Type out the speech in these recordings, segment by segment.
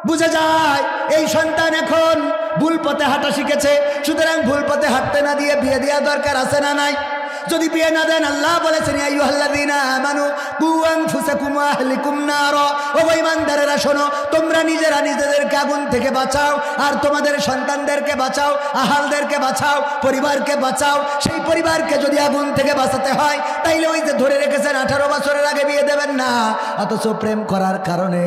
বুঝে যায় এই সন্তান এখন ভুল পথে হাঁটা শিখেছে, সুতরাং ভুল পথে হাঁটতে না দিয়ে বিয়ে দেওয়া দরকার আছে না নাই? যদি বিয়ে না দেন, আল্লাহ বলেছেন ইয়া আইয়ুহাল্লাযীনা আমানু কু আনফুসাকুম ওয়া আহলিকুম নারা, ও ঈমানদারেরা শোনো, তোমরা নিজেরা নিজেদেরকে আগুন থেকে বাঁচাও আর তোমাদের সন্তানদেরকে বাঁচাও, আহালদেরকে বাঁচাও, পরিবারকে বাঁচাও। সেই পরিবারকে যদি আগুন থেকে বাঁচাতে হয় তাইলে ওই যে ধরে রেখেছেন 18 বছরের আগে বিয়ে দেবেন না, অথচ প্রেম করার কারণে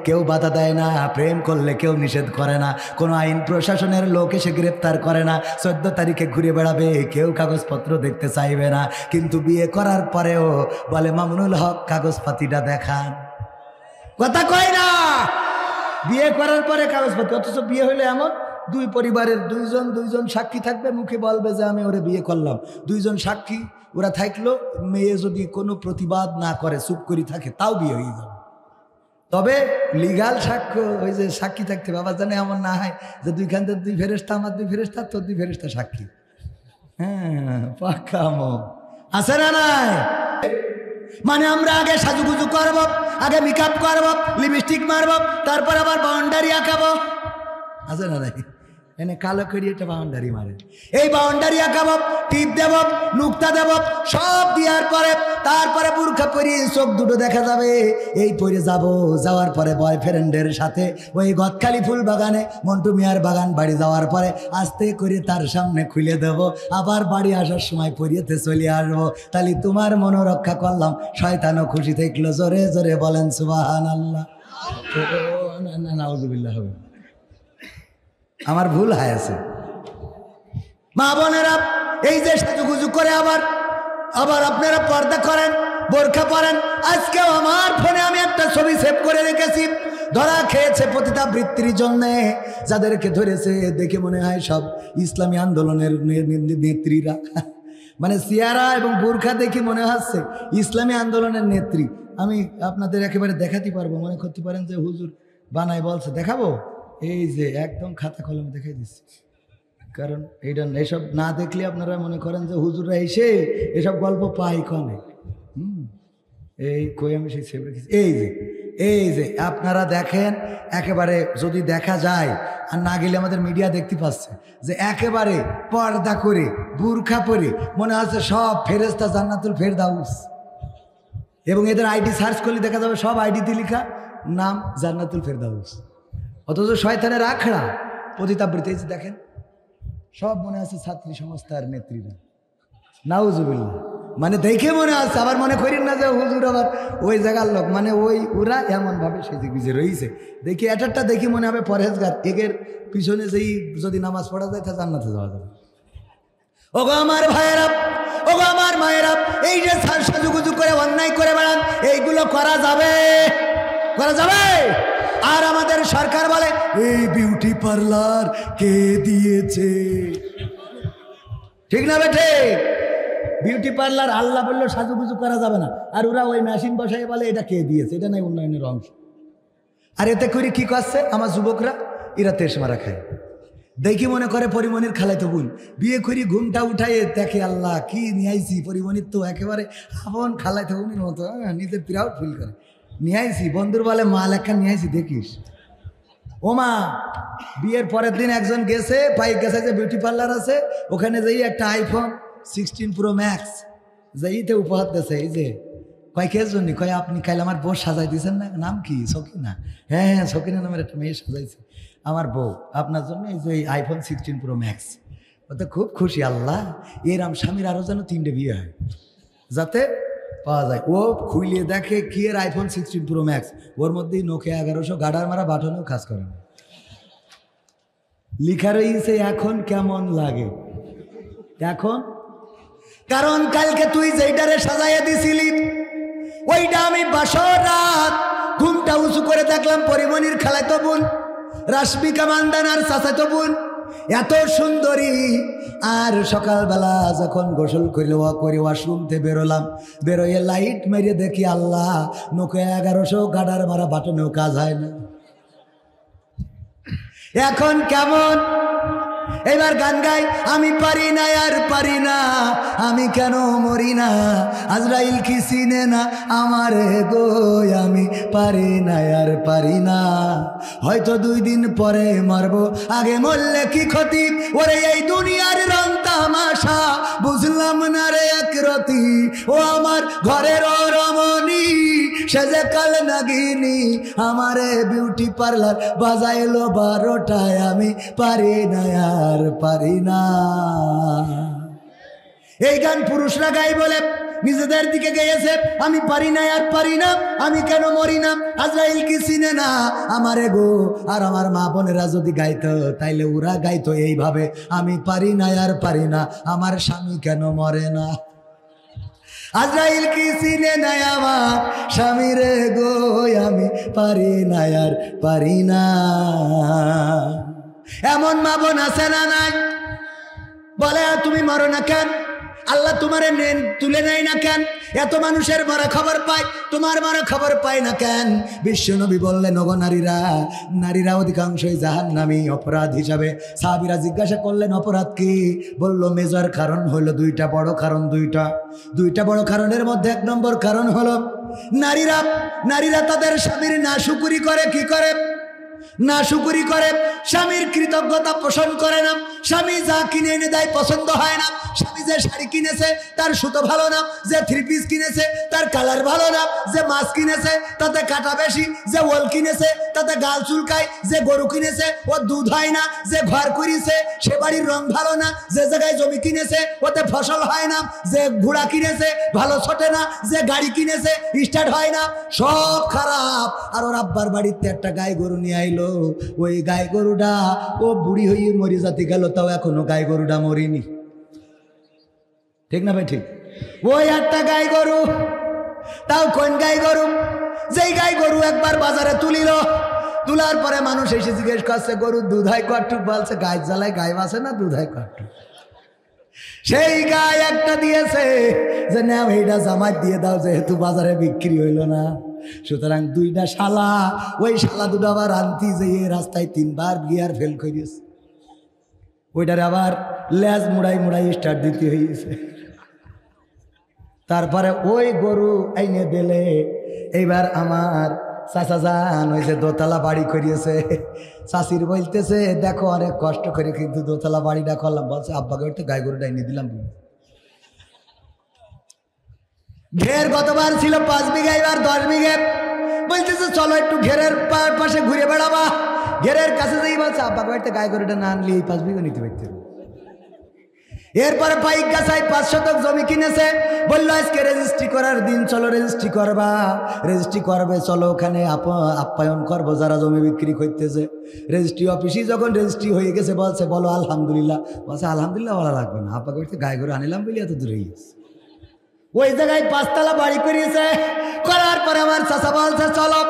কেউ বাধা দেয় না, প্রেম করলে কেউ নিষেধ করে না, কোনো আইন প্রশাসনের লোক এসে গ্রেপ্তার করে না, 14 তারিখে ঘুরে বেড়াবে, কেউ কাগজপত্র দেখতে চাইবে না, কিন্তু বিয়ে করার পরেও বলে মামুনুল হক কাগজপাতিটা দেখান, কথা কয় না। বিয়ে করার পরে কাগজপত্র, অথচ বিয়ে হইলে এমন দুই পরিবারের দুইজন সাক্ষী থাকবে, মুখে বলবে যে আমি ওরে বিয়ে করলাম, দুইজন সাক্ষী ওরা থাকলো, মেয়ে যদি কোনো প্রতিবাদ না করে চুপ করে থাকে তাও বিয়ে হয়ে যাবে। তবে লিগাল সাক্ষ্য, ওই যে সাক্ষী থাকতে বাবা জানে এমন না হয় যে দুইখান থেকে 2 ফেরেশতা, আমার 2 ফেরেশতা, তোর 2 ফেরেশতা সাক্ষী। হ্যাঁ, পাক্কা আছে না নাই? মানে আমরা আগে সাজুগুজু করবো, আগে মেকআপ করবো, লিপস্টিক মারবো, তারপর আবার বাউন্ডারি আঁকাবো, আছে না নাই? এনে কালো করি একটা বাউন্ডারি মারে, এই বাউন্ডারি আঁকাবো, টিপ দেব, নুক্তা দেব, সব দেওয়ার পরে তারপরে বুরখা পরি, চোখ দুটো দেখা যাবে, এই পরে যাব, যাওয়ার পরে বয়ফ্রেন্ডের সাথে ওই গদখালি ফুল বাগানে মন্টু মিয়ার বাগান বাড়ি যাওয়ার পরে আস্তে করে তার সামনে খুলে দেব, আবার বাড়ি আসার সময় পরিয়েতে চলে আসবো। তাহলে তোমার মনোরক্ষা করলাম, শয়তানও খুশি থাকলো। জোরে জোরে বলেন সুবহানাল্লাহ। না নাউযুবিল্লাহ হবে, আমার ভুল হয়েছে। মা বোনেরা, এই যে সাজুগুজু করে আবার আপনারা পর্দা করেন, বোরখা পরেন। আজকেও আমার ফোনে আমি একটা ছবি সেভ করে রেখেছি, ধরা খেয়েছে পতিতাবৃত্তির জন্যে, যাদেরকে ধরেছে দেখে মনে হয় সব ইসলামী আন্দোলনের নেত্রীরা, মানে সিয়ারা এবং বোরখা দেখে মনে হচ্ছে ইসলামী আন্দোলনের নেত্রী। আমি আপনাদের একেবারে দেখাতে পারবো, মনে করতে পারেন যে হুজুর বানাই বলছে, দেখাবো? এই যে একদম খাতা কলমে দেখাই দিচ্ছি, কারণ এইটা এসব না দেখলে আপনারা মনে করেন যে হুজুররা এসে এসব গল্প পাই কনে। এই কই আমি সেই সেভ রেখেছি। এই যে আপনারা দেখেন, একেবারে যদি দেখা যায়, আর না গেলে আমাদের মিডিয়া দেখতে পাচ্ছে যে একেবারে পর্দা করে বুরখা পরে মনে হচ্ছে সব ফেরেশতা জান্নাতুল ফেরদাউস, এবং এদের আইডি সার্চ করলে দেখা যাবে সব আইডিতে লেখা নাম জান্নাতুল ফেরদাউস, অথচ শয়তানের আখড়া পতিতাবৃত্তি। দেখেন সব মনে আছে ছাত্রী সংস্থার নেত্রীরা, নাউজুবিল্লাহ। মানে দেখে মনে আছে, আবার মনে করেন না যে হুজুর আবার ওই জায়গার লোক, মানে ওরা এমনভাবে সেজে গুজে রয়েছে, দেখি একটা দেখি মনে হবে পরহেজগার, একের পিছনে যেই যদি নামাজ পড়া যায় তা জান্নাতে যাওয়া যাবে। ওগো আমার ভাইয়েরা, ওগো আমার মায়েরা, এই যে সাজুগুজু করে অন্যায় করে বেড়ান, এইগুলো করা যাবে? আর আমাদের সরকার বলে এই বিউটি পার্লার কে দিয়েছে, ঠিক না বেঠে? বিউটি পার্লার আল্লাহ বললো সাজুগুজু করা যাবে না, আর ওরা ওই মেশিন বসাই বলে এটা কে দিয়েছে, এটা নাই উন্নয়নের অংশ। আর এতে করে কি করছে আমার যুবকরা, এরা তেস মারা খায়। দেখি মনে করে পরিমণির খালাইতো বোন, বিয়ে করি ঘুমটা উঠাইয়ে দেখে আল্লাহ কি নিয়ে আইছি, পরিমণির তো একেবারে আপন খালাইতো বোনের মতো, নিজের প্রাউড ফিল করে নিয়ে আইছি, বন্ধুর বলে মাল একটা নিয়ে আইছি দেখিস। ও মা, বিয়ের পরের দিন একজন গেছে, পাই গেছে যে বিউটি পার্লার আছে, ওখানে যাই একটা আইফোন 16 প্রো ম্যাক্স যাইতে উপহার দিয়েছে। এই যে কয় কে জন্য, কয় আপনি কাল আমার বউ সাজাই দিয়েছেন না, নাম কি সকিনা? হ্যাঁ সকিনা নামের একটা মেয়ে সাজাইছে আমার বউ আপনার জন্য, এই যে আইফোন 16 প্রো ম্যাক্স। ও তো খুব খুশি, আল্লাহ এরম স্বামীর আরও যেন 3টে বিয়ে হয় যাতে পাওয়া যায়। ও খুইলিয়ে দেখে কি এর আইফোন 16 প্রো ম্যাক্স, ওর মধ্যেই নোকিয়া 1100 গাডার মারা বাটনেও কাজ করে না, লিখা রয়েছে এখন কেমন লাগে এখন। কারণ কালকে তুই যেইটারে সাজাইয়া দিছিলি ওইটা আমি বাসর রাত ঘুমটা উঁচু করে দেখলাম পরিমণির খালাইতো বোন রাশমিকা মান্দানার চাচাতো বোন এত সুন্দরী। আর সকালবেলা যখন গোসল করে ওয়াশরুমতে বেরোলাম, বেরোয় লাইট মেরে দেখি আল্লাহ নোকিয়া 1100 গাডার মারা বাটনেও কাজ হয় না। এখন কেমন এবার গান গাই, আমি পারি না আর পারি না, আমি কেন মরি না, আজরাইল কি চিনে না আমারে গো, আমি পারি না আর পারি না, হয়তো 2 দিন পরে মরবো, আগে মরলে কি ক্ষতি, ওরে এই দুনিয়ার রং তামাশা বুঝলাম না রে একরতি, ও আমার ঘরের রমণী সে যে কাল নাগিনী, আমারে বিউটি পার্লার বাজাইলো 12টায়, আমি পারি না আর পারি না। এই গান পুরুষরা গাই বলে নিজেদের দিকে গেয়েছে, আমি পারি না আর পারি না, আমি কেন মরি না, আজরাইল কি চিনে না আমারে গো। আর আমার মা বোনেরা যদি গাইতো তাইলে ওরা গাইতো এইভাবে, আমি পারি না আর পারি না, আমার স্বামী কেন মরে না, আজরাইল কি চিনে না আমার স্বামী রে গো, আমি পারি না আর পারি না। এমন মা বোন আছে না নাই, বলে তুমি মরো না কেন, আল্লাহ তোমারে তুলে নেয় না কেন, এত মানুষের মরা খবর পায়, তোমার মরা খবর পায় না কেন। বিশ্বনবী বললেন, ওগো নারীরা অধিকাংশই জাহান্নামী অপরাধ হিসাবে। সাহাবীরা জিজ্ঞাসা করলেন অপরাধ কি, বলল মেজর কারণ হলো 2টা বড় কারণ, 2টা বড় কারণের মধ্যে 1 নম্বর কারণ হলো নারীরা তাদের স্বামীর নাশুকুরি করে। কি করে? নাশুকুরি করে, স্বামীর কৃতজ্ঞতা পোষণ করে না, স্বামী যা কিনে এনে দেয় পছন্দ হয় না, স্বামী যে শাড়ি কিনেছে তার সুতো ভালো না, যে 3 পিস কিনেছে তার কালার ভালো না, যে মাছ কিনেছে তাতে কাটা বেশি, যে ওল কিনেছে তাতে গাল চুলকায়, যে গরু কিনেছে ও দুধ হয় না, যে ঘর করিছে সে বাড়ির রং ভালো না, যে জায়গায় জমি কিনেছে ওতে ফসল হয় না, যে ঘোড়া কিনেছে ভালো ছোটে না, যে গাড়ি কিনেছে স্টার্ট হয় না, সব খারাপ। আর ওর আব্বার বাড়িতে একটা গাই গরু নিয়ে আইলো, ওই গাই গরুটা ও বুড়ি হয়ে মরি জাতি গেল, তাও এখনো গাই গরুটা মরিনি, ঠিক না ভাই? ঠিক। ওই একটা গাই গরু, তাও কোন গাই গরু, যেই গাই গরু একবার বাজারে তোলার পরে মানুষ এসে জিজ্ঞেস করছে গরুর দুধ হয় কটুক, বলছে গাই জ্বালায় গাই বাসে না, দুধ হয় কটুক। সেই গাই একটা দিয়েছে যে না এইটা জামাত দিয়ে দাও, যেহেতু বাজারে বিক্রি হইল না, সুতরাং 2টা শালা, ওই শালা 2টা আবার আনতি যে রাস্তায় 3বার গিয়ার ফেল করিয়েছে, ওইটার আবার লেজ মুড়াই স্টার্ট দিতে হয়েছে। তারপরে ওই গরু এনে দিলে, এইবার আমার চাচা যান ওই যে দোতলা বাড়ি করিয়েছে, চাষির বলতেছে দেখো অনেক কষ্ট করে কিন্তু দোতলা বাড়িটা করলাম, বলছে আব্বাকে ওই তো গাই গরুটা এনে দিলাম। ঘের গতবার ছিল 5 বিঘা, এবার 10 বিঘে, বলতেছে চলো একটু ঘেরের পাশে ঘুরে বেড়াবা, ঘেরের কাছে যাই, বলছে আব্বাকে বাড়িতে গাই গরুটা না আনলি এই 5 বিঘা নিতে পারতে। এরপরে পাইক গাছায় 5 শতক জমি কিনেছে, বললো আজকে রেজিস্ট্রি করার দিন, চলো রেজিস্ট্রি করবা, রেজিস্ট্রি করবে, চলো ওখানে আপ্যায়ন করবো যারা জমি বিক্রি করতেছে। রেজিস্ট্রি অফিসে যখন রেজিস্ট্রি হয়ে গেছে বলছে বলো আলহামদুলিল্লাহ, বলছে আলহামদুলিল্লাহ বলা লাগবে না, আব্বাকে বাড়িতে গাই গরু আনিলাম বলে এত দূরে গেছে। ওই জায়গায় 5 তলা বাড়ি করিয়েছে, করার পরে আমার চাচা বলছে চলো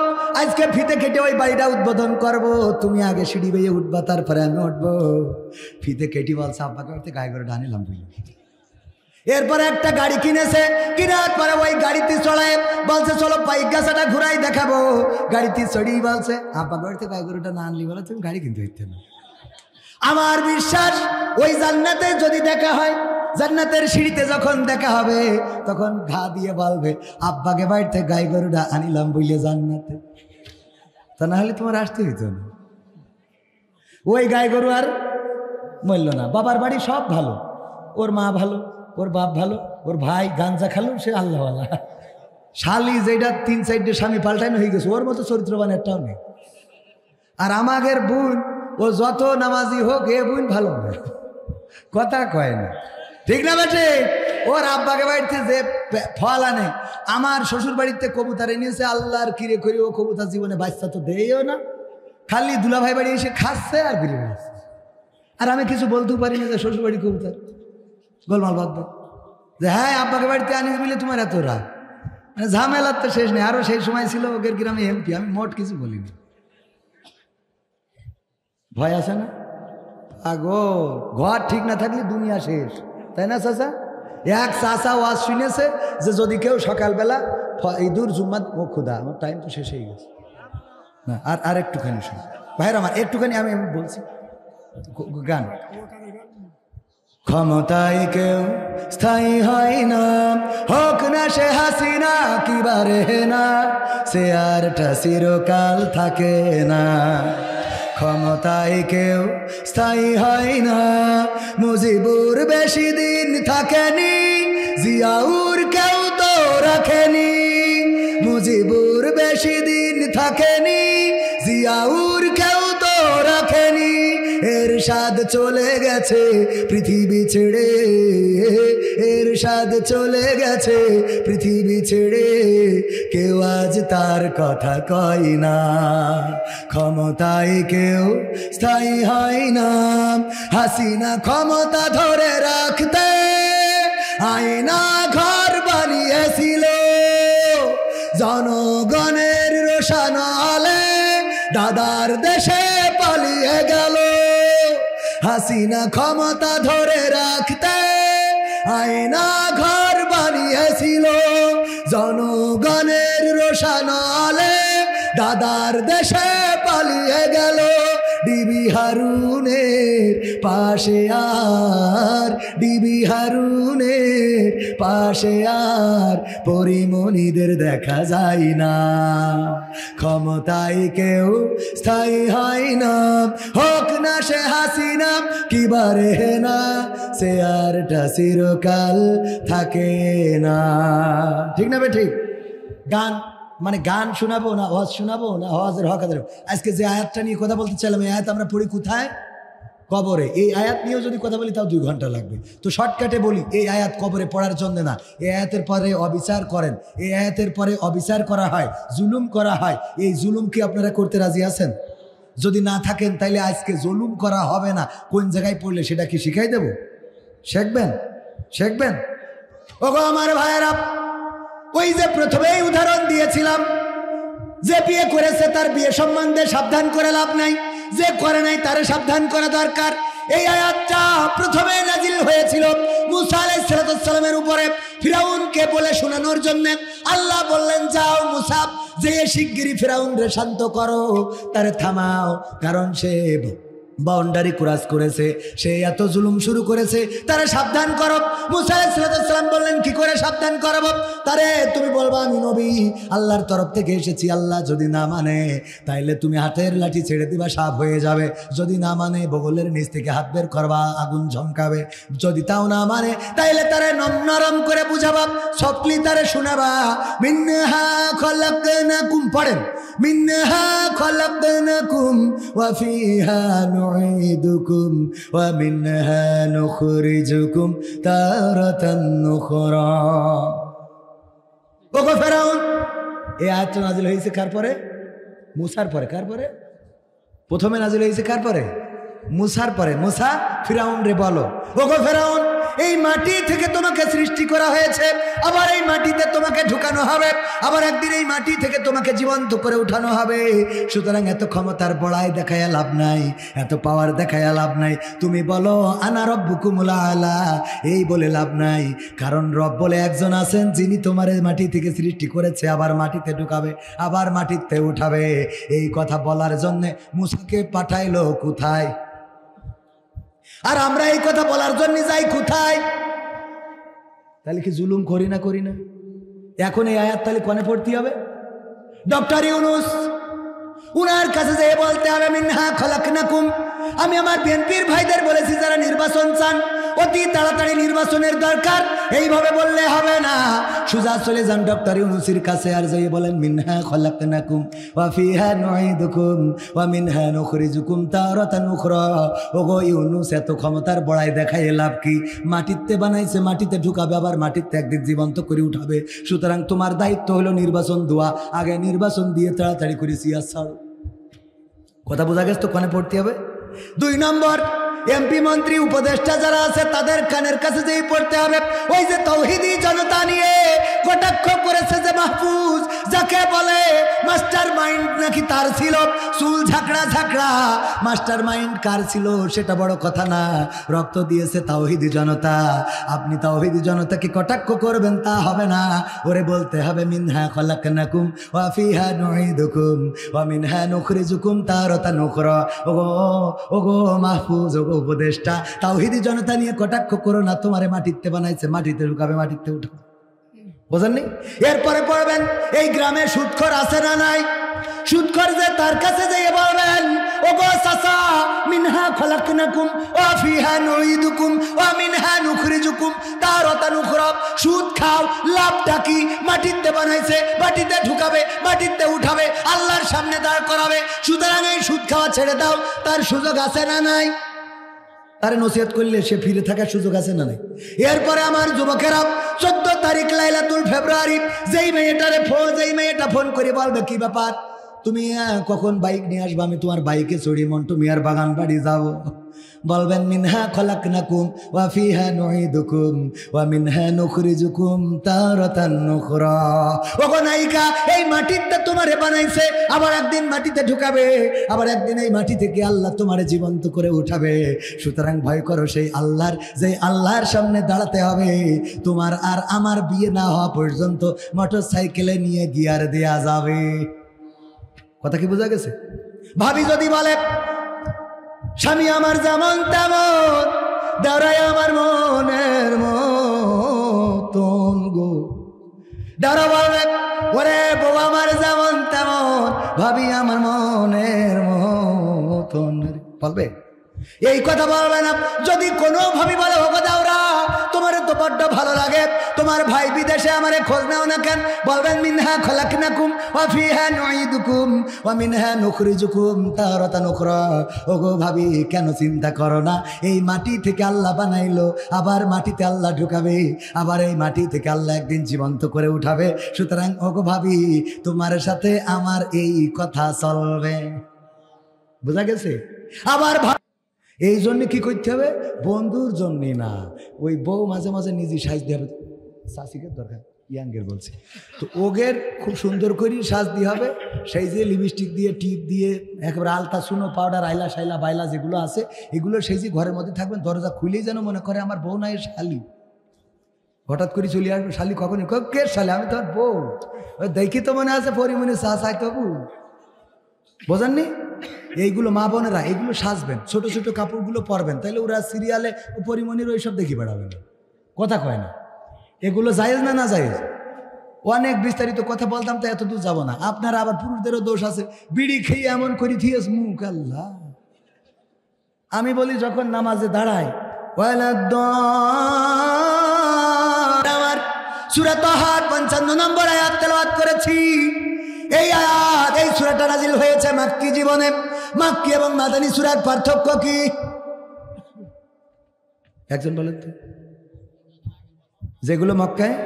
আজকে ফিতে কেটে ওই বাড়িটা উদ্বোধন করবো, তুমি আগে সিঁড়ি বেয়ে উঠবা তারপরে আমি উঠবো। ফিতে কেটে বলছে আব্বাকে বাড়িতে গাই গরুটা আনিলাম বলে। এরপরে একটা গাড়ি কিনেছে, কেনার পরে ওই গাড়িতে চড়ায় বলছে চলো পাইক গাছাটা ঘুরাই দেখাবো, গাড়িতে চড়িয়ে বলছে আব্বাকে বাড়িতে গাই গরুটা না আনলি বলে তুমি গাড়ি কিনতে হইতে না। আমার বিশ্বাস ওই জান্নাতে যদি দেখা হয়, জান্নাতের সিঁড়িতে যখন দেখা হবে তখন ঘা দিয়ে বলবে আব্বাকে বাড়িতে গাই গরুটা আনিলাম বলে জান্নাতে, তা না হলে তোমার আসতে হইতো না। ওই গাই গরু আর মরল না। বাবার বাড়ি সব ভালো, ওর মা ভালো, ওর বাপ ভালো, ওর ভাই গাঞ্জা খালো, সে আল্লাহওয়ালা। শালি যেটা 3-4টে স্বামী পাল্টানো হয়ে গেছে, ওর মতো চরিত্রবান একটাও নেই। আর আমাদের বোন ও যত নামাজি হোক, এ বোন ভালো না, কথা কয় না, ঠিক না বেটে? ওর আব্বাকে বাড়িতে যে ফল আনে, আমার শ্বশুর বাড়িতে কবুতর এনেছে, আল্লাহর কিরে করি ও কবুতর জীবনে বাচ্চা তো দেয়ও না, খালি দুলাভাই বাড়ি এসে খাচ্ছে আর ঘুরে বেড়াচ্ছে। আর আমি কিছু বলতেও পারি না যে শ্বশুর বাড়ি কবুতর, গোলমাল বাঁধবে যে হ্যাঁ আব্বাকে বাড়িতে আনিস বলে তোমার এত রাগ, মানে ঝামেলার তো শেষ নেই। আরও সেই সময় ছিল ওদের গ্রামে এমপি, আমি মোট কিছু বলিনি। ভয় আছে না? আগো ঘর ঠিক না থাকলে দুনিয়া শেষ, তাই না চাচা? এক চাচা ওয়াজ শুনেছে যে যদি কেউ সকালবেলা ঈদুর জুম্মাত, ও খুদা আমার টাইম তো শেষ হয়ে গেছে না, আর একটুখানি শুনে ভাইরা আমার, একটুখানি আমি বলছি, গান। ক্ষমতায় কেউ স্থায়ী হয় না, হোক না সে হাসিনা কিবারে না, সে আরটা চিরকাল থাকে না। ক্ষমতায় কেউ স্থায়ী হয় না, মুজিবুর বেশি দিন থাকেনি, জিয়াউর কেউ তো রাখেনি। মুজিবুর বেশি দিন থাকেনি, জিয়াউর কেউ তো রাখেনি। এরশাদ চলে গেছে পৃথিবী ছেড়ে, এরশাদ চলে গেছে পৃথিবী ছেড়ে, কেউ আজ তার কথা কয় না। ক্ষমতায় কেউ স্থায়ী হয় না, হাসিনা ক্ষমতা ধরে রাখতে আয়না ঘর বানিয়েছিল, জনগণের রোশন আলে দাদার দেশে পালিয়ে গেল। হাসিনা ক্ষমতা ধরে রাখতে আয়না ঘর বানিয়েছিল, জনগণের রোশন আলে দাদার দেশে পালিয়ে গেল। ডিবি হারুনের পাশে আর, ডিবি হারুনের পাশে আর পরিমণিদের দেখা যায় না। ক্ষমতায় কেউ স্থায়ী হয় না, হোক না সে হাসিনা কিবারে না, সে আরটা চিরকাল থাকে না। ঠিক না বে ঠিক? গান মানে গান শোনাবো না হজ শোনাবো না হজের হক আদায়। আজকে যে আয়াতটা নিয়ে কথা বলতে চাইলাম, এই আয়াত আমরা পড়ি কোথায়? কবরে। এই আয়াত নিয়েও যদি কথা বলি তাও 2 ঘন্টা লাগবে। তো শর্টকাটে বলি, এই আয়াত কবরে পড়ার জন্য না, এই আয়াতের পরে অবিচার করেন, এই আয়াতের পরে অবিচার করা হয়, জুলুম করা হয়। এই জুলুম কি আপনারা করতে রাজি আছেন? যদি না থাকেন তাইলে আজকে জুলুম করা হবে না কোন জায়গায় পড়লে সেটা কি শিখাই দেব? শিখবেন? শিখবেন? ওগো আমার ভাইয়েরা, ওই যে প্রথমেই উদাহরণ দিয়েছিলাম, যে বিয়ে করেছে তার বিয়ে সম্বন্ধে সাবধান করে লাভ নাই, যে করে নাই তারে সাবধান করা দরকার। এই আয়াতটা প্রথমে নাজিল হয়েছিল মুসা আলাইহিস সালামের উপরে, ফিরাউনকে বলে শোনানোর জন্য। আল্লাহ বললেন, যাও মুসা, যে শিগগিরই ফিরাউনরে শান্ত করো, তারে থামাও, কারণ সে বাউন্ডারি ক্রস করেছে, সে এত জুলুম শুরু করেছে, তারা সাবধান করো। মুসা আলাইহিস সালাম বললেন, কি করে সাবধান করাবো? তারে তুমি বলবা আমি নবী, আল্লাহর তরফ থেকে এসেছি, আল্লাহ যদি না মানে তাইলে তুমি হাতের লাঠি ছেড়ে দিবা, সাপ হয়ে যাবে। যদি না মানে বগলের নিচ থেকে হাত বের করবা, আগুন ঝমকাবে। যদি তাও না মানে তাইলে তারে নরম করে বুঝাবা, সফটলি তারে শোনাবা। মিনহা খলাকনাকুম, পড়েন, মিনহা খলাকনাকুম ওয়া ফিহা নুঈদুকুম ওয়া মিনহা নুখরিজুকুম তারাতান নুখরা। ওগো ফেরাউন, এই আয়াতটা নাজিল হয়েছে কার পরে? মুসার পরে। কার পরে? প্রথমে নাজিল হয়েছে কার পরে? মুসার পরে। মুসা ফিরাউন রে বলো, ওগো ফেরাউন, এই মাটি থেকে তোমাকে সৃষ্টি করা হয়েছে, আবার এই মাটিতে তোমাকে ঢুকানো হবে, আবার একদিন এই মাটি থেকে তোমাকে জীবন্ত করে উঠানো হবে। সুতরাং এত ক্ষমতার বড়াই দেখায় লাভ নাই, এত পাওয়ার দেখায় লাভ নাই। তুমি বলো আনা রব্বুকুমুল আলা, এই বলে লাভ নাই, কারণ রব বলে একজন আছেন যিনি তোমার মাটি থেকে সৃষ্টি করেছে, আবার মাটিতে ঢুকাবে, আবার মাটিতে উঠাবে। এই কথা বলার জন্য মুসাকে পাঠাইলো কোথায়? আর আমরা এই কথা বলার জন্য যাই কোথায়? তাহলে কি জুলুম করি না? করি না? এখন এই আয়াত তাহলে কোনে পড়তে হবে? ডক্টর ইউনূস উনার কাছে যেয়ে বলতে হবে, মিনহা খলাকনাকুম। আমি আমার বিএনপির ভাইদের বলেছি, যারা নির্বাচন চান অতি তাড়াতাড়ি নির্বাচনের দরকার, এইভাবে বললে হবে না। সুজা চলে যান ডক্টর ইউনূসের কাছে, আর যাই বলেন, মিনহা খলাকনাকুম ওয়া ফিহা নুঈদুকুম ওয়া মিনহা নুখরিজুকুম তারাতান উখরা। ওগো ইউনূস, এত ক্ষমতার বড়াই দেখায় লাভ কি? মাটিতে বানাইছে, মাটিতে ঢুকাবে, আবার মাটিতে একদিন জীবন্ত করে উঠাবে। সুতরাং তোমার দায়িত্ব হলো নির্বাচন দেওয়া, আগে নির্বাচন দিয়ে তাড়াতাড়ি করে সিয়াস ছাড়ো। কথা বোঝা গেছে তো? কোনে পড়তে হবে? 2 নম্বর, এমপি মন্ত্রী উপদেষ্টা যারা আছে তাদের কানের কাছে যেই পড়তে হবে, ওই যে তৌহিদি জনতা নিয়ে কটাক্ষ করেছে যে মাহফুজ, যাকে বলে মাস্টার মাইন্ড নাকি তার ছিল, চুল ঝাঁকড়া ঝাঁকড়া, মাস্টার মাইন্ড কার ছিল সেটা বড় কথা না, রক্ত দিয়েছে তাওহীদি জনতা। আপনি তাওহীদি জনতাকে কটাক্ষ করবেন তা হবে না, ওরে বলতে হবে মিনহা খলাকনাকুম ওয়া ফিহা নুঈদুকুম ওয়া মিনহা নুখরিজুকুম তারাতান উখরা। ওগো মাহফুজ, ওগো উপদেষ্টা, তাওহীদি জনতা নিয়ে কটাক্ষ করো না, তোমারে মাটিতে বানাইছে, মাটিতে ঢুকাবে, মাটিতে উঠো, বোঝেননি? এরপরে পড়বেন এই গ্রামে সুদখোর আছে না নাই? সুদখোর যে তার কাছে যেয়ে বলবেন ওগো চাচা মিনহা খলাকনাকুম ওয়া ফিহা নুঈদুকুম ওয়া মিনহা নুখরিজুকুম তারাতান উখরা। সুদ খাও, লাভটা কি? মাটিতে বানাইছে, মাটিতে ঢুকাবে, মাটিতে উঠাবে, আল্লাহর সামনে দাঁড় করাবে। সুতরাং এই সুদ খাওয়া ছেড়ে দাও, তার সুযোগ আছে না নাই? তারে নসিহত করলে সে ফিরে থাকার সুযোগ আছে না নাই? এরপরে আমার যুবকেরা 14 তারিখ লাইলাতুল ফেব্রুয়ারি যেই মেয়েটা ফোন করে বলবে কি ব্যাপার, তুমি কখন বাইক নিয়ে আসবে, আমি তোমার বাইকে চড়ি মন্টু মিয়ার বাগান বাড়ি যাব। বলবেন মিনহা খলাকনাকুম ওয়া ফিহা নুঈদুকুম ওয়া মিনহা নুখরিজুকুম তারাতান উখরা। ওগো নায়িকা, এই মাটিতে তোমারে বানাইছে, আবার একদিন মাটিতে ঢুকাবে, আবার একদিন এই মাটি থেকে আল্লাহ তোমারে জীবন্ত করে উঠাবে। সুতরাং ভয় করো সেই আল্লাহর, যে আল্লাহর সামনে দাঁড়াতে হবে। তোমার আর আমার বিয়ে না হওয়া পর্যন্ত মোটরসাইকেলে নিয়ে গিয়ার দেয়া যাবে। কথা কি বোঝা গেছে? ভাবি যদি বলে স্বামী আমার যেমন তেমন, দাঁড়ায় আমার মনের মতন গো, দাঁড়া বলবে ওরে বউ আমার যেমন তেমন, ভাবি আমার মনের মতন, বলবে? এই কথা বলবে না। যদি কোনো ভাবি বলে ওগো দাওরা তোমার তো বড্ড ভালো লাগে, তোমার ভাই বিদেশে আমারে খোঁজ নাও না কেন, বলবেন মিনহা খলাকনাকুম ওয়া ফিহা নুঈদুকুম ওয়া মিনহা নুখরিজুকুম তারাতান উখরা। ওগো ভাবি, কেন চিন্তা করো না, এই মাটি থেকে আল্লাহ বানাইলো, আবার মাটিতে আল্লাহ ঢুকাবে, আবার এই মাটি থেকে আল্লাহ একদিন জীবন্ত করে উঠাবে। সুতরাং ওগো ভাবি, তোমার সাথে আমার এই কথা চলবে। বোঝা গেছে? আবার এই জন্য কি করতে হবে? বন্ধুর জন্য না, ওই বউ মাঝে মাঝে নিজে সাজ দিয়ে হবে। শাসিকের দরকার, ইয়াঙ্গের বলছে তো, ওগের খুব সুন্দর করে সাজ দিয়ে হবে, সেই যে লিপস্টিক দিয়ে, টিপ দিয়ে, একেবারে আলতা সুনো পাউডার, আইলা শাইলা বাইলা যেগুলো আছে, এগুলো সেই যে ঘরের মধ্যে থাকবেন, দরজা খুলেই যেন মনে করে আমার বউ নাই শালি। হঠাৎ করে চলে আসবে শালি, কখনই কে শালি, আমি তোমার বউ, ওই দেখি তো মনে আছে পরিমণি চা চাই তবু, বোঝেননি? এইগুলো মা বোনেরা এইগুলো সাজবেন, ছোট ছোট কাপড়গুলো পরবেন, তাহলে ওরা সিরিয়ালে পরিমণির ওইসব দেখি বেড়াবে না, কথা কয় না। এগুলো জায়েজ না, না জায়েজ? অনেক বিস্তারিত কথা বলতাম, তো এত দূর যাবো না। আপনারা আবার পুরুষদেরও দোষ আছে, বিড়ি খেয়ে এমন করি থিয়েস মুখ, আল্লাহ। আমি বলি যখন নামাজে দাঁড়ায়, আমার সূরা তাহার 55 নম্বর আয়াত তেলাওয়াত করেছি। এই আয়াত, এই সূরাটা নাজিল হয়েছে মাক্কি জীবনে। মাক্কি এবং মাদানী সূরার পার্থক্য কি? একজন বলেন তো। যেগুলো মক্কায়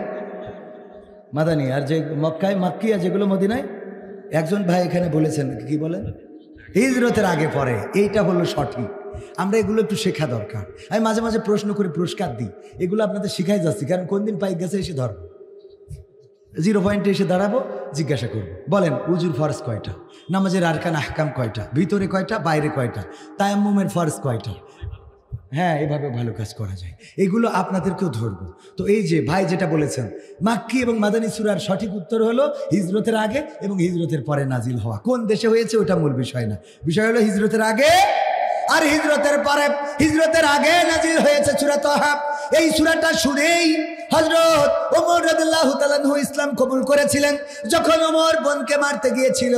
মাদানী, আর যে মক্কায় মাক্কি, আর যেগুলো মদিনায়। একজন ভাই এখানে বলেছেন, কি বলেন? হিজরতের আগে পরে, এইটা হলো সঠিক। আমরা এগুলো একটু শেখা দরকার। আমি মাঝে মাঝে প্রশ্ন করে পুরস্কার দিই, এগুলো আপনাদের শিখাই যাচ্ছি, কারণ কোন দিন পাই গেছে এসে ধরবো, 0 পয়েন্টে এসে দাঁড়াবো, জিজ্ঞাসা করবো, বলেন উজুর ফরজ কয়টা, নামাজের আরকান আহকাম কয়টা, ভিতরে কয়টা, বাইরে কয়টা, তায়াম্মুমের ফরজ কয়টা। হ্যাঁ, এভাবে ভালো কাজ করা যায়, এগুলো আপনাদেরকেও ধরবো। তো এই যে ভাই যেটা বলেছেন, মাক্কি এবং মাদানী সূরার সঠিক উত্তর হলো হিজরতের আগে এবং হিজরতের পরে নাজিল হওয়া। কোন দেশে হয়েছে ওটা মূল বিষয় না, বিষয় হলো হিজরতের আগে আর হিজরতের পরে। হিজরতের আগে নাজিল হয়েছে সূরা তাহা। এই সূরাটা শুনেই হযরত ওমর রাদিয়াল্লাহু তাআলা আনহু ইসলাম কবুল করেছিলেন। যখন ওমর বোনকে মারতে গিয়েছিল,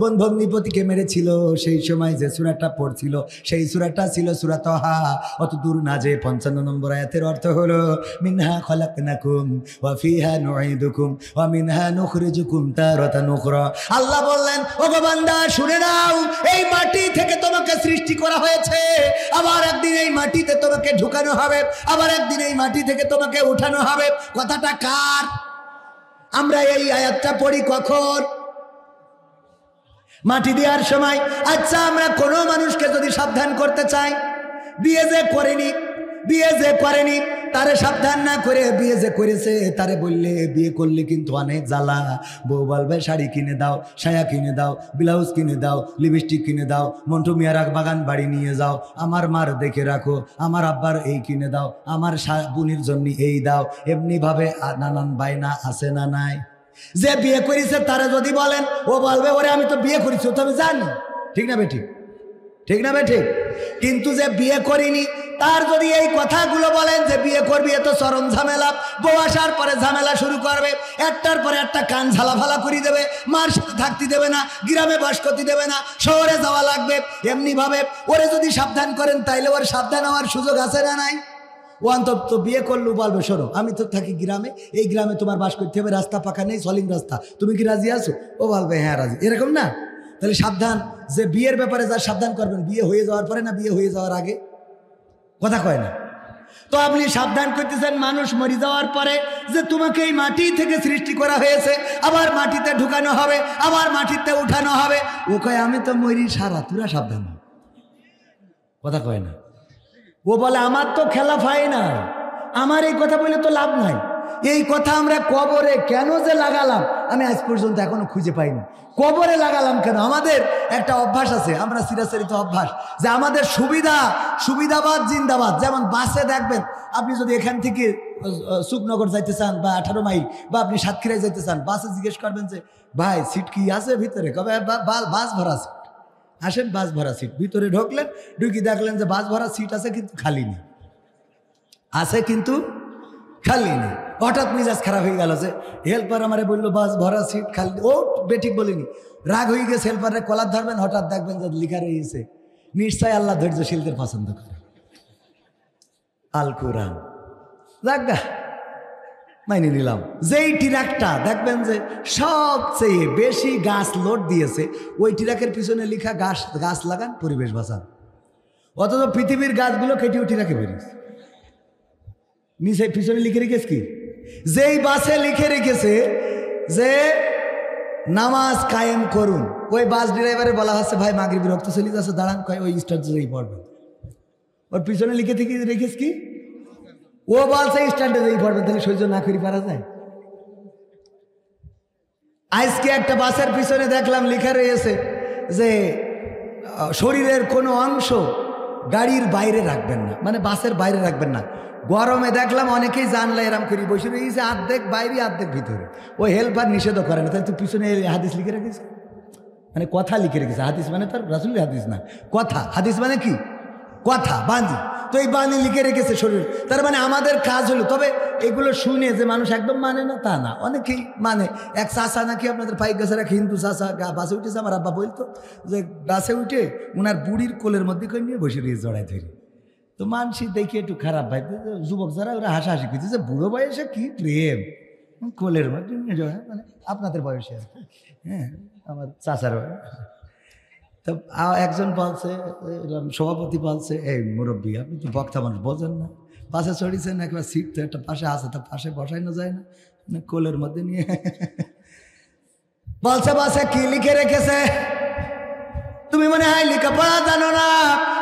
বোন ভগ্নিপতিকে মেরেছিল, সেই সময় যে সূরাটা পড়ছিল সেই সূরাটা ছিল সূরা তাহা। অত দূর না যে 55 নম্বর আয়াতের অর্থ হলো মিনহা খলাকনাকুম ওয়া ফিহা নুঈদুকুম ওয়া মিনহা নুখরিজুকুম তারাতান উখরা। আল্লাহ বললেন, ওগো বান্দা শুনে নাও, এই মাটি থেকে তোমাকে সৃষ্টি করা হয়েছে, আবার একদিন এই মাটিতে তোমাকে ঢুকানো হবে, আবার একদিন এই মাটি থেকে তোমাকে উঠানো হবে। কথাটা কার? আমরা এই আয়াতটা পড়ি কখন? মাটি দেওয়ার সময়। আচ্ছা, আমরা কোনো মানুষকে যদি সাবধান করতে চাই, বিয়ে যে করেনি তারে সাবধান না করে বিয়ে যে করেছে তারে বললে বিয়ে করলে কিন্তু অনেক জ্বালা। বউ বলবে শাড়ি কিনে দাও, সায়া কিনে দাও, ব্লাউজ কিনে দাও, লিপস্টিক কিনে দাও, মন্টু মিয়ার বাগান বাড়ি নিয়ে যাও, আমার মার দেখে রাখো, আমার আব্বার এই কিনে দাও, আমার বোনের জন্য এই দাও। এমনি ভাবে নানান বায়না আছে না নাই? যে বিয়ে করেছে তারা যদি বলেন, ও বলবে ওরে আমি তো বিয়ে করেছি, ও তো আমি জানি। ঠিক না বেঠিক? ঠিক না বেঠিক? কিন্তু যে বিয়ে করিনি তার যদি এই কথাগুলো বলেন যে বিয়ে করবি, এ তো চরম ঝামেলা, বউ আসার পরে ঝামেলা শুরু করবে, একটার পরে একটা কান ঝালাফালা করে দেবে, মার সাথে থাকতে দেবে না, গ্রামে বাস করতে দেবে না, শহরে যাওয়া লাগবে। এমনি ভাবে ওরে যদি সাবধান করেন তাইলে ওর সাবধান হওয়ার সুযোগ আছে না নাই? ও অন্তত বিয়ে করলেও বলবে, শোনো আমি তো থাকি গ্রামে, এই গ্রামে তোমার বাস করতে হবে, রাস্তা পাকা নেই, সলিং রাস্তা, তুমি কি রাজি আছো? ও বলবে হ্যাঁ রাজি। এরকম না? তাহলে সাবধান, যে বিয়ের ব্যাপারে যা সাবধান করবেন, বিয়ে হয়ে যাওয়ার পরে না বিয়ে হয়ে যাওয়ার আগে? কথা কয় না তো? আপনি সাবধান করতেছেন মানুষ মরে যাওয়ার পরে যে তোমাকে এই মাটি থেকে সৃষ্টি করা হয়েছে, আবার মাটিতে ঢুকানো হবে, আবার মাটিতে উঠানো হবে। ও কয় আমি তো মরি সারা, তোরা সাবধান। কথা কয় না? ও বলে আমার তো খেলা ফাই না, আমার এই কথা বলে তো লাভ নাই। এই কথা আমরা কবরে কেন যে লাগালাম আমি আজ পর্যন্ত এখনো খুঁজে পাইনি। কবরে লাগালাম কেন? আমাদের একটা অভ্যাস আছে, আমরা চিরাচরিত অভ্যাস, যে আমাদের সুবিধাবাদ জিন্দাবাদ। যেমন বাসে দেখবেন, আপনি যদি এখান থেকে সুখনগর যাইতে চান বা 18 মাইল বা আপনি সাতক্ষীরায় যাইতে চান, বাসে জিজ্ঞেস করবেন যে ভাই সিট কি আছে ভিতরে? কবে বাস ভরা সিট। আসেন বাস ভরা সিট, ভিতরে ঢুকলেন, ঢুকি দেখলেন যে বাস ভরা সিট আছে কিন্তু খালি নেই, আছে কিন্তু খালি নেই। হঠাৎ মিজাজ খারাপ হয়ে গেল, যে হেল্পার আমারে বললো বাস ভরা সিট খালি। ও বেঠিক বলিনি, রাগ হয়ে গেছে, হেল্পারের কলার ধরবেন, হঠাৎ দেখবেন যে লিখা রয়েছে নিশ্চয় আল্লাহ ধৈর্যশীলদের পছন্দ করে, আল কোরআন। যাজ্ঞা মাইনে নিলাম। যেই ট্রাকটা দেখবেন যে সবচেয়ে বেশি গাছ লোড দিয়েছে, ওই ট্রাকের পিছনে লিখা গাছ লাগান, পরিবেশ বাঁচান। অথচ পৃথিবীর গাছগুলো কেটে ট্রাকে বেরিয়েছে, নিচে পিছনে লিখে রেখেছে কি? যেই বাসে লিখে রেখেছে যে নামাজ কায়েম করুন, ওই বাস ড্রাইভারে বলা হচ্ছে ভাই মাগরিবের রক্ত চলে যাচ্ছে, দাঁড়ান, কয় ওই স্ট্যান্ডে পড়বে। ওর পিছনে লিখে থেকে রেখেছে কি? ও বলছে স্ট্যান্ডে যেই পড়বে, তাহলে সহ্য না করি পারা যায়? আজকে একটা বাসের পিছনে দেখলাম লিখা রয়েছে যে শরীরের কোনো অংশ গাড়ির বাইরে রাখবেন না, মানে বাসের বাইরে রাখবেন না। গরমে দেখলাম অনেকেই জানলা এরাম করি বসে রয়েছে, অর্ধেক বাইরে অর্ধেক ভিতরে। ওই হেল্পার নিষেধও করে না, তাই তো পিছনে হাদিস লিখে রেখেছে, মানে কথা লিখে রেখেছে। হাদিস মানে তার রাসূলের হাদিস না, কথা। হাদিস মানে কি? কথা, বাণী। তো এই বাণী লিখে রেখেছে শরীর, তার মানে আমাদের কাজ হলো। তবে এগুলো শুনে যে মানুষ একদম মানে না তা না, অনেকেই মানে। এক চাষা নাকি আপনাদের পাইক গাছের এক হিন্দু চাষা বাসে উঠেছে, আমার আব্বা বলতো যে বাসে উঠে ওনার বুড়ির কোলের মধ্যে করে নিয়ে বসে রয়েছে জড়াই ধরে। তো মানসি দেখে একটু খারাপ ভাই, যুবক যারা ওরা হাসাহাসি করছে যে বুড়ো বয়সে কি প্রেম, কোলের মধ্যে নিয়ে জড়ায়, মানে আপনাদের বয়সে আর কি। হ্যাঁ, আমার চাচার তো একজন বলছে, সভাপতি বলছে, এই মুরব্বী আপনি তো বক্তা মানুষ, বোঝেন না, পাশে চড়িয়েছেন, একবার সিট তো একটা পাশে আছে, তার পাশে বসাইনো যায় না, কোলের মধ্যে নিয়ে বলছে বাসে কি লিখে রেখেছে? তুমি মনে হয় লেখাপড়া জানো না?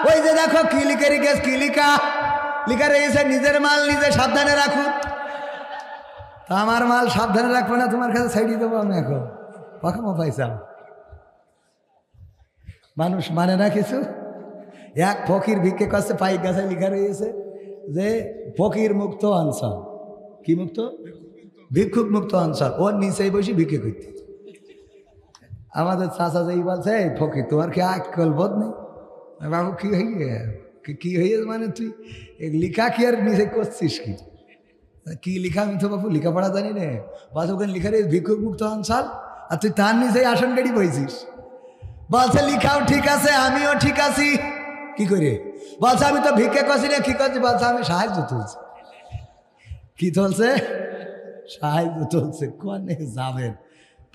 ওই যে দেখো কি লিখে রেখেছে, কি লিখা রেখেছে, নিজের মাল নিজে সাবধানে রাখুন। তা আমার মাল সাবধানে রাখবো না, তোমার কাছে সাইডে দেবো আমি এখন? কখনো পাইছাম মানুষ মানে না কিছু। এক ফকির ভিক্ষে করছে, পাইক গাছে লিখা রয়েছে যে ফকির মুক্ত অঞ্চল। কি মুক্ত? ভিক্ষুক মুক্ত অঞ্চল। ওর নিচেই বসে ভিক্ষে করতে। আমাদের চাচা যেই বলছে, এই ফকির তোমার কি আক্কেল বোধ নেই? বাবু কি হয়ে মানে তুই লিখা কি আর নিচে করছিস কি লিখা? আমি তো বাবু লেখাপড়া জানি রে। বাস ওখানে লিখা রে ভিক্ষুক মুক্ত অঞ্চল, আর তুই তার নিচেই আসন গাড়ি বইছিস। বলছে লিখাও ঠিক আছে, আমিও ঠিক আছি। কি করে? বলছে আমি তো ভিক্ষে করছি না। কি করছি? বলছে আমি সাহায্য তুলছি। কি চলছে? সাহায্য চলছে। কোনে যাবেন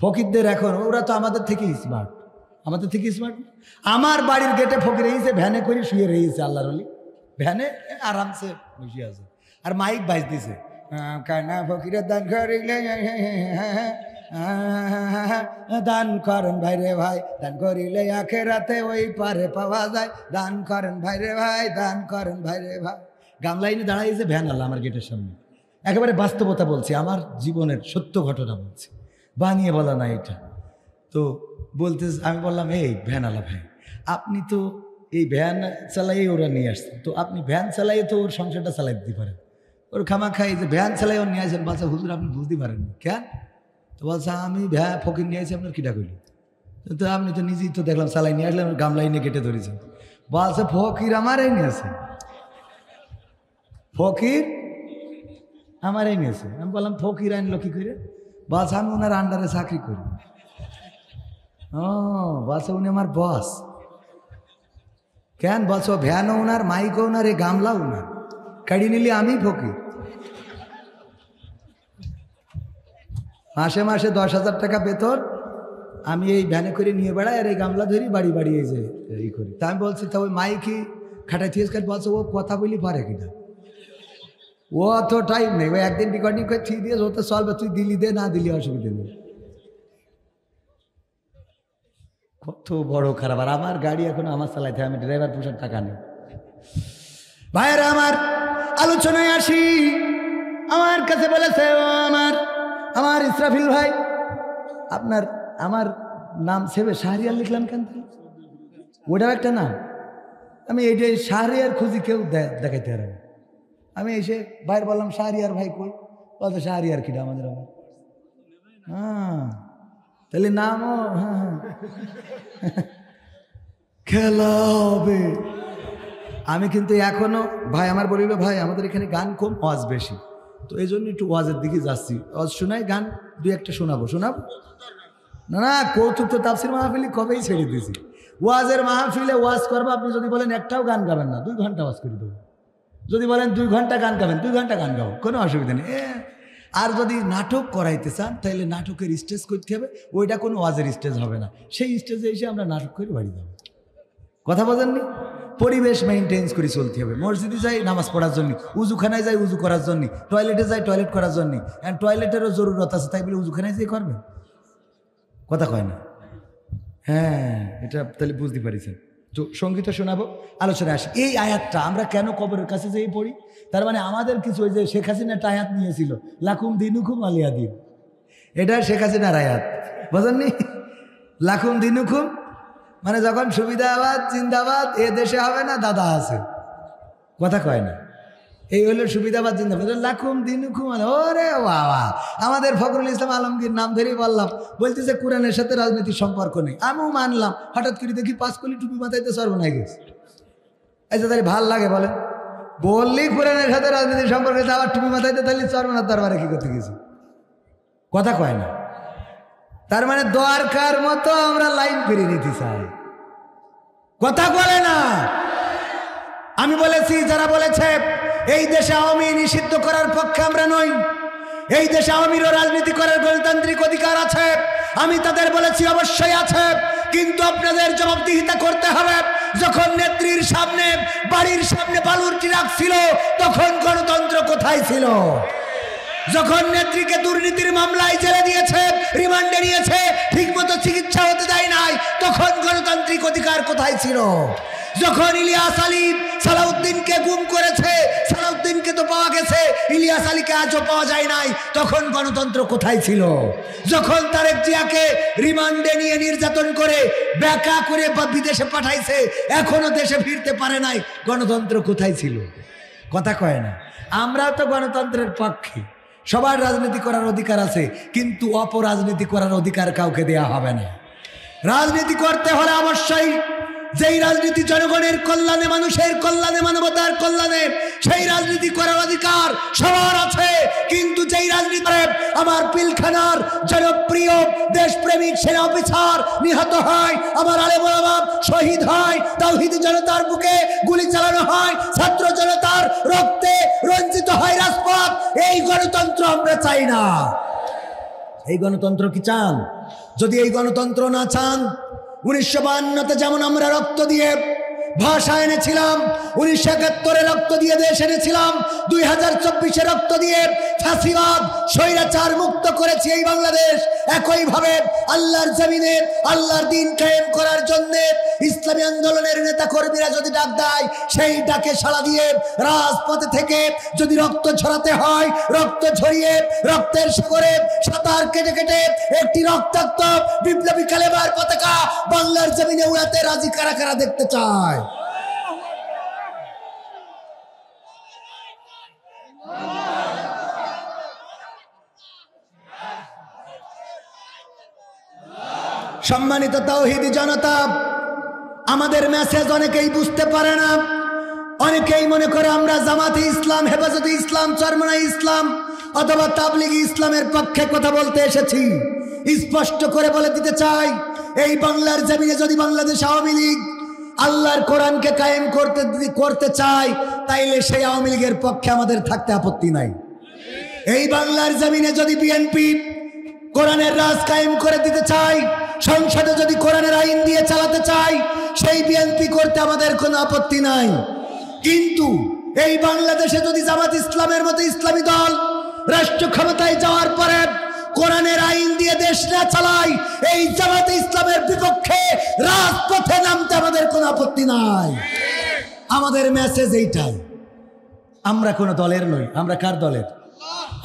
ফকিরদের? এখন ওরা তো আমাদের থেকে স্মার্ট, আমাদের থেকে স্মার্ট। আমার বাড়ির গেটে ফকির রয়েছে, ভ্যানে করে শুয়ে রয়েছে, আল্লাহর ওলি ভ্যানে আরামসে বসে আছে, আর মাইক বাজতেছে, কানা ফকিরের দান করিলে দান করেন ভাই রে ভাই, দান করিলে আখেরাতে ওই পারে পাওয়া যায়। দান করেন ভাই রে ভাই, দান করেন ভাই রে ভাই। গামলাইনে দাঁড়াইছে ভ্যান আল্লাহ আমার গেটের সামনে, একেবারে বাস্তবতা বলছি, আমার জীবনের সত্য ঘটনা বলছি, বানিয়ে বলা না এটা। তো বলতে আমি বললাম, এই ভ্যান আলা ভাই, আপনি তো এই ভ্যান চালাইয়ে ওরা নিয়ে আসছেন, তো আপনি ভ্যান চালাইয়ে তো ওর সংসারটা চালাই দিতে পারেন, ওর খামা খাই যে ভ্যান চালাই ওর নিয়ে আসেন। বলছে হুজুর আপনি বুঝতে পারেন কেন? তো বলছে আমি ফকির নিয়ে আসি, আপনার কিটা করি? তো আপনি তো নিজেই তো দেখলাম চালাই নিয়ে আসলেন, গামলাই নিয়ে কেটে ধরেছেন। বলছে ফকির আমারই নিয়েছে, ফকির আমারই নিয়েছে। আমি বললাম ফকির আনলো কি করে? বলছে আমি ওনার আন্ডারে চাকরি করি। ও বলছে উনি আমার বস। কেন? বলছো ভ্যানও ওনার, মাইকও ওনার, এই গামলা ওনার, কাড়ি নিলে আমি ফকির। মাসে মাসে 10,000 টাকা বেতন, আমি এই ভ্যানে করে নিয়ে বেড়াই আর এই গামলা ধরি বাড়ি বাড়ি এই যে ই করি। তা আমি বলছি তা ওই মাইকি খাটাই থিয়েস কাজ। বলছে ও কথা বলি পারে কিনা, ও অত টাইম নেই, ওই একদিন রেকর্ডিং করে ঠিক দিয়ে ওতে চলবে, তুই দিলি দে, না দিলি অসুবিধা নেই। কত বড় খারাপ। আর আমার গাড়ি এখন আমার চালাইতে, আমি ড্রাইভার পোষার টাকা নেই। ভাইয়েরা আমার, আলোচনায় আসি। আমার কাছে বলেছে আমার ইসরাফিল ভাই, আপনার আমার নাম সেবে শাহরিয়ার লিখলাম কেন? ওটাও একটা নাম। আমি এইটাই শাহরিয়ার খুঁজি, কেউ দেখাইতে পারে না। আমি এসে ভাইয়ের বললাম শাহরিয়ার ভাই কই? বলতো শাহরিয়ার কিটা আমাদের আমার। হ্যাঁ তাহলে নামও হ্যাঁ খেলা হবে। আমি কিন্তু এখনো ভাই আমার বলিল, ভাই আমাদের এখানে গান কম, ওয়াজ বেশি, তো এই জন্য একটু ওয়াজের দিকে যাচ্ছি। ওয়াজ শোনাই, গান দুই একটা শোনাবো। না না, কৌতুক তো তাফসির মাহফিলি কবেই ছেড়ে দিয়েছি। ওয়াজের মাহফিলে ওয়াজ করবো, আপনি যদি বলেন একটাও গান গাবেন না, 2 ঘন্টা ওয়াজ করে দেবো। যদি বলেন 2 ঘন্টা গান গাবেন, 2 ঘন্টা গান গাবো, কোনো অসুবিধা নেই। আর যদি নাটক করাইতে চান তাহলে নাটকের স্টেজ করতে হবে, ওইটা কোনো ওয়াজের স্টেজ হবে না। সেই স্টেজে এসে আমরা নাটক করে বাড়ি যাবো। কথা বোঝেননি? পরিবেশ মেনটেন্স করে চলতে হবে। মসজিদে যাই নামাজ পড়ার জন্য, উজুখানায় যাই উজু করার জন্য, টয়লেটে যাই টয়লেট করার জন্য। টয়লেটেরও জরুরত আছে, তাই বলে উজুখানায় যেয়ে করবে? কথা কয় না। হ্যাঁ এটা তাহলে বুঝতে পারিছেন। তো সঙ্গীত শোনাবো, আলোচনা আসি। এই আয়াতটা আমরা কেন কবরের কাছে যেয়ে পড়ি? তার মানে আমাদের কিছু, ওই যে শেখ হাসিনা একটা আয়াত নিয়েছিল, লাকুম দিনুকুম আলিয়া দিন, এটা শেখ হাসিনার আয়াত, বুঝেননি? লাকুম দিনুকুম মানে যখন সুবিধাবাদ জিন্দাবাদ এ দেশে হবে না, দাদা আছে। কথা কয় না। এই হলো সুবিধাবাদ জিন্দাবাদ, লাকুম দিনুকুম। ওরে বাবা, আমাদের ফখরুল ইসলাম আলমগীর নাম ধরেই বললাম, বলতেছে কোরআনের সাথে রাজনীতির সম্পর্ক নেই। আমিও মানলাম, হঠাৎ করে দেখি 5 কলি টুপি মাথাইতে সর্বনাই গেছে। আচ্ছা তাহলে ভাল লাগে বলেন? বললি কোরআনের সাথে রাজনীতির সম্পর্ক, আবার টুপি মাথাইতে তাহলে সর্বনাথ দরবারে কি করতে গেছি? কথা কয় না। তার মানে দরকার মতো আমরা লাইন ফিরিয়ে নিতে চাই, কথা বলে না। আমি বলেছি, যারা বলেছে এই দেশে আওয়ামী নিষিদ্ধ করার পক্ষে আমরা নই, এই দেশে আওয়ামীরও রাজনীতি করার গণতান্ত্রিক অধিকার আছে, আমি তাদের বলেছি অবশ্যই আছে, কিন্তু আপনাদের জবাবদিহিতা করতে হবে। যখন নেত্রীর সামনে, বাড়ির সামনে বালুর ট্রাক ছিল, তখন গণতন্ত্র কোথায় ছিল? যখন নেত্রীকে দুর্নীতির মামলায় জেলে দিয়েছে, রিমান্ডে নিয়েছে, ঠিকমতো চিকিৎসা হতে দেয় নাই, তখন গণতান্ত্রিক অধিকার কোথায় ছিল? যখন ইলিয়াস আলী সালাউদ্দিনকে গুম করেছে, সালাউদ্দিনকে তো পাওয়া গেছে, ইলিয়াস আলীকে আজও পাওয়া যায় নাই, তখন গণতন্ত্র কোথায় ছিল? যখন তারেক জিয়াকে রিমান্ডে নিয়ে নির্যাতন করে ব্যাকা করে বিদেশে পাঠাইছে, এখনো দেশে ফিরতে পারে নাই, গণতন্ত্র কোথায় ছিল? কথা কয় না। আমরাও তো গণতন্ত্রের পক্ষে, সবার রাজনীতি করার অধিকার আছে, কিন্তু অপরাজনীতি করার অধিকার কাউকে দেয়া হবে না। রাজনীতি করতে হলে অবশ্যই যেই রাজনীতি জনগণের কল্যাণে, মানুষের কল্যাণে, মানবতার কল্যাণে, সেই রাজনীতি করার অধিকার সবার আছে। কিন্তু যেই রাজনীতি আমার পিলখানার জনপ্রিয় দেশপ্রেমিক সেনা অফিসার নিহত হয়, আমার আলেম ওলামা শহীদ হয়, তাওহীদি জনতার বুকে গুলি চালানো হয়, ছাত্র জনতার রক্তে রঞ্জিত হয় রাজপথ, এই গণতন্ত্র আমরা চাই না। এই গণতন্ত্র কি চান? যদি এই গণতন্ত্র না চান, 1952-তে যেমন আমরা রক্ত দিয়ে ভাষা এনেছিলাম, 1971 রক্ত দিয়ে দেশ এনেছিলাম, 2024 রক্ত দিয়ে ফাঁসিবাদ স্বৈরাচার মুক্ত করেছি এই বাংলাদেশ। একইভাবে আল্লাহর জমিনে আল্লাহর দিন কায়েম করার জন্য ইসলামী আন্দোলনের নেতা কর্মীরা যদি ডাক দেয়, সেই ডাকে সাড়া দিয়ে রাজপথে থেকে যদি রক্ত ঝরাতে হয়, রক্ত ঝরিয়ে রক্তের সাগরে সাঁতার কেটে কেটে একটি রক্তাক্ত বিপ্লবী কালেমার পতাকা বাংলার জমিনে উড়াতে রাজি কারা কারা দেখতে চায়? সম্মানিত তাওহীদি জনতা, আমাদের মেসেজ অনেকেই বুঝতে পারে না। অনেকেই মনে করে আমরা জামাতে ইসলাম, হেফাজতে ইসলাম, চরমনাই ইসলাম অথবা তাবলিগি ইসলামের পক্ষে কথা বলতে এসেছি। স্পষ্ট করে বলে দিতে চাই, এই বাংলার জমিনে যদি বাংলাদেশ আওয়ামী লীগ আল্লাহর কোরআনকে কায়েম করতে চায়, তাইলে সেই আওয়ামী লীগের পক্ষে আমাদের থাকতে আপত্তি নাই। এই বাংলার জমিনে যদি বিএনপি কোরআনের রাজ কায়েম করে দিতে চায়, সংসদে যদি কোরআনের আইন দিয়ে চালাতে চায়, সেই বিএনপি করতে আমাদের কোনো আপত্তি নাই। কিন্তু এই বাংলাদেশে যদি জামাত ইসলামের মতো ইসলামী দল রাষ্ট্র ক্ষমতায় যাওয়ার পরে কোরআনের আইন দিয়ে দেশ না চালায়, এই জামাতে ইসলামের বিপক্ষে রাজপথে নামতে আমাদের কোনো আপত্তি নাই। আমাদের মেসেজ এইটাই, আমরা কোনো দলের নই। আমরা কার দলের?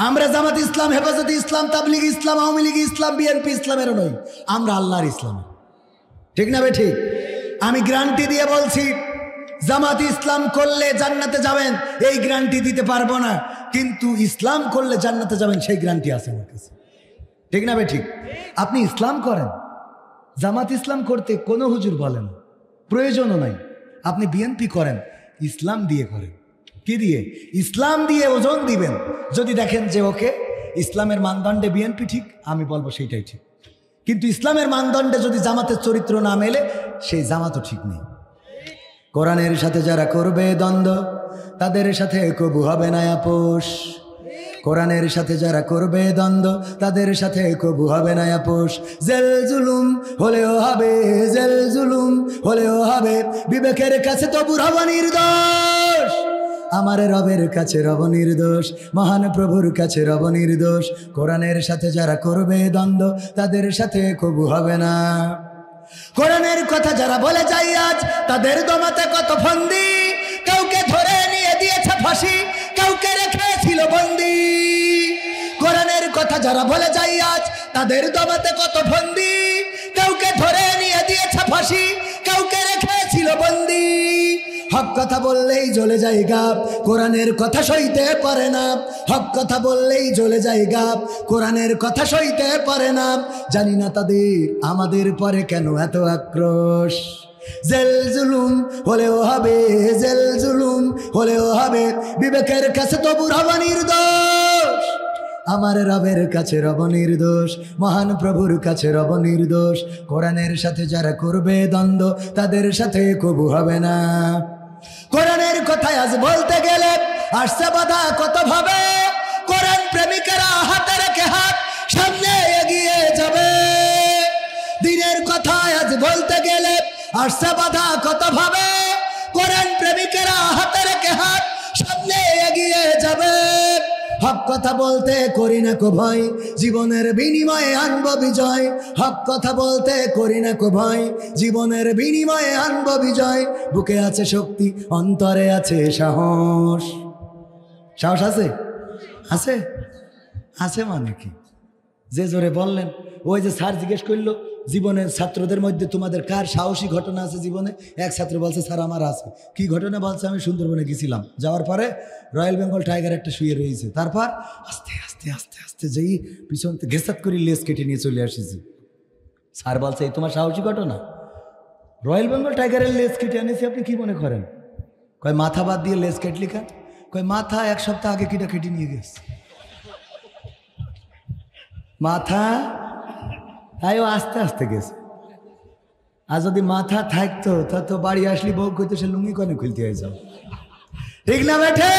আমরা জামাত ইসলাম, হেফাজতে ইসলাম, তাবলিগ ইসলাম, আওয়ামী লীগ ইসলাম, বিএনপি ইসলামেরও নই। আমরা আল্লাহর ইসলাম। ঠিক না বে ঠিক? আমি গ্যারান্টি দিয়ে বলছি, জামাত ইসলাম করলে জান্নাতে যাবেন এই গ্যারান্টি দিতে পারবো না, কিন্তু ইসলাম করলে জান্নাতে যাবেন সেই গ্যারান্টি আছে আমার কাছে। ঠিক না বে ঠিক? আপনি ইসলাম করেন, জামাত ইসলাম করতে কোনো হুজুর বলেন প্রয়োজনও নাই। আপনি বিএনপি করেন, ইসলাম দিয়ে করেন। কি দিয়ে? ইসলাম দিয়ে ওজন দিবেন। যদি দেখেন যে ওকে ইসলামের মানদণ্ডে বিএনপি ঠিক, আমি বলবো সেইটাই ঠিক। কিন্তু ইসলামের মানদণ্ডে যদি জামাতের চরিত্র না মেলে, সেই জামাতও ঠিক নেই। কোরআনের সাথে যারা করবে দ্বন্দ্ব, তাদের সাথে কবু হবে না আপোষ। কোরআনের সাথে যারা করবে দ্বন্দ্ব, তাদের সাথে কবু হবে না আপোষ। জেল জুলুম হলেও হবে, জেল জুলুম হলেও হবে, বিবেকের কাছে তবু রব নির্দোষ। আমার রবের কাছে রব নির্দোষ, মহান প্রভুর কাছে রব নির্দোষ। কোরআনের সাথে যারা করবে দ্বন্দ্ব, তাদের সাথে কবু হবে না। কোরআনের কথা যারা বলে যায় আজ, তাদের দমাতে কত ফন্দি। কাউকে ধরে নিয়ে দিয়েছে ফাঁসি, কাউকে রেখেছিল বন্দি। কোরআনের কথা যারা বলে যায় আজ, তাদের দমাতে কত ফন্দি। কাউকে ধরে নিয়ে দিয়েছে ফাঁসি, কাউকে রেখেছিল বন্দি। হক কথা বললেই জ্বলে যায় গাব, কোরআনের কথা সইতে পারে না। হক কথা বললেই জ্বলে যায় গাব, কোরআনের কথা সইতে পারে না। জানি না তাদের আমাদের পরে কেন এত আক্রোশ। জেল জুলুম হলেও হবে, জেল জুলুম হলেও হবে, বিবেকের কাছে তবু রব নির্দোষ। আমার রবের কাছে রব নির্দোষ, মহান প্রভুর কাছে রব নির্দোষ। কোরআনের সাথে যারা করবে দ্বন্দ্ব, তাদের সাথে কবু হবে না। কোরআনের কথায় আজ বলতে গেলে আসছে বাধা কত ভাবে। কোরআন প্রেমিকেরা হাতে রেখে হাত সামনে এগিয়ে যাবে। দিনের কথায় আজ বলতে গেলে আসছে বাধা কত ভাবে। কোরআন প্রেমিকেরা হাতে রেখে হাত সামনে এগিয়ে যাবে। হক কথা বলতে করি না কো ভয়, জীবনের বিনিময়ে আনবো বিজয়। হক কথা বলতে করি না কো ভয়, জীবনের বিনিময়ে আনবো বিজয়। বুকে আছে শক্তি, অন্তরে আছে সাহস। সাহস আছে? আছে? আছে মানে কি? যে জোরে বললেন, ওই যে স্যার জিজ্ঞেস করলো জীবনের ছাত্রদের মধ্যে তোমাদের কার সাহসী ঘটনা আছে জীবনে? এক ছাত্র বলছে স্যার আমার আছে। কি ঘটনা বলছে? আমি সুন্দরবনে গেছিলাম, যাওয়ার পরে রয়্যাল বেঙ্গল টাইগার একটা শুয়ে রয়েছে, তারপর আস্তে আস্তে আস্তে আস্তে যেই পিছন ঘেসাত করে লেজ কেটে নিয়ে চলে আসিছি। স্যার বলছে এই তোমার সাহসী ঘটনা? রয়্যাল বেঙ্গল টাইগারের লেজ কেটে আনিছি, আপনি কি মনে করেন? কয় মাথা বাদ দিয়ে লেজ কেটলি কেন? কয় মাথা এক সপ্তাহ আগে কেটে কেটে নিয়ে গেছে। মাথা তাইও আস্তে আস্তে গেছে। আর যদি মাথা থাকতো তা তো বাড়ি আসলি বউ কইতো সে লুঙ্গি কনে খুলতে হয়ে যাও। ঠিক না বেঠে?